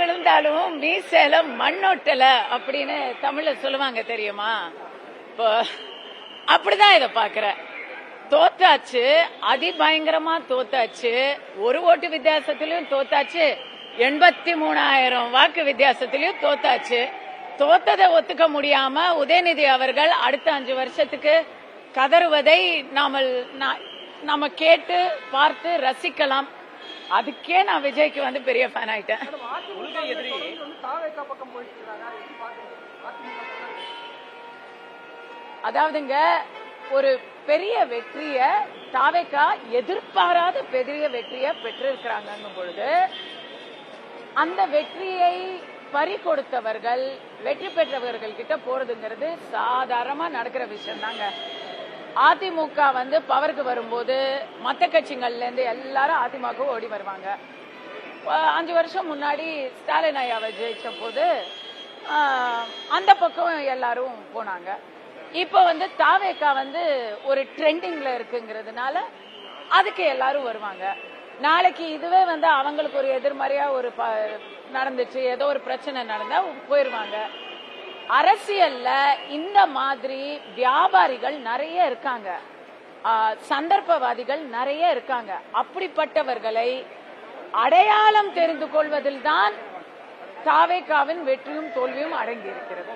விழுந்தாலும் மீசேல மண்ணொட்டல அப்படின்னு தமிழ்ல சொல்லுவாங்க தெரியுமா? இப்போ அப்படிதான் இத பாக்குறேன். தோத்தாச்சு, அதிபயங்கரமா தோத்தாச்சு. ஒரு ஓட்டு வித்தியாசத்திலயும் தோத்தாச்சு, 83,000 வாக்கு வித்தியாசத்திலயும் தோத்தாச்சு. தோத்ததை ஒத்துக்க முடியாம உதயநிதி அவர்கள் அடுத்த 5 வருஷத்துக்கு கதறுவதை நாம கேட்டு பார்த்து ரசிக்கலாம். அதுக்கே நான் விஜய்க்கு வந்து பெரிய ஃபேன் ஆயிட்டேன். அதாவதுங்க, ஒரு பெரிய வெற்றிய தாவேகா எதிர்பாராத பெரிய வெற்றிய பெற்றிருக்கிறாங்க பொழுது அந்த வெற்றியை பறி கொடுத்தவர்கள் வெற்றி பெற்றவர்கள் கிட்ட போறதுங்கிறது சாதாரணமா நடக்கிற விஷயம் தாங்க. அதிமுக வந்து பவருக்கு வரும்போது மத்த கட்சிகள்ல இருந்து எல்லாரும் அதிமுக ஓடி வருவாங்க. 5 வருஷம் முன்னாடி ஸ்டாலின் ஐயாவை ஜெயிச்ச போது அந்த பக்கம் எல்லாரும் போனாங்க. இப்ப வந்து தாவேகா வந்து ஒரு ட்ரெண்டிங்ல இருக்குங்கிறதுனால அதுக்கு எல்லாரும் வருவாங்க. நாளைக்கு இதுவே வந்து அவங்களுக்கு ஒரு எதிர்மறையா ஒரு நடந்துச்சு, ஏதோ ஒரு பிரச்சனை நடந்தா போயிருவாங்க. அரசியல்ல இந்த மாதிரி வியாபாரிகள் நிறைய இருக்காங்க, சந்தர்ப்பவாதிகள் நிறைய இருக்காங்க. அப்படிப்பட்டவர்களை அடையாளம் தெரிந்து கொள்வதில் தான் தாவேகாவின் வெற்றியும் தோல்வியும் அடங்கி இருக்கிறது.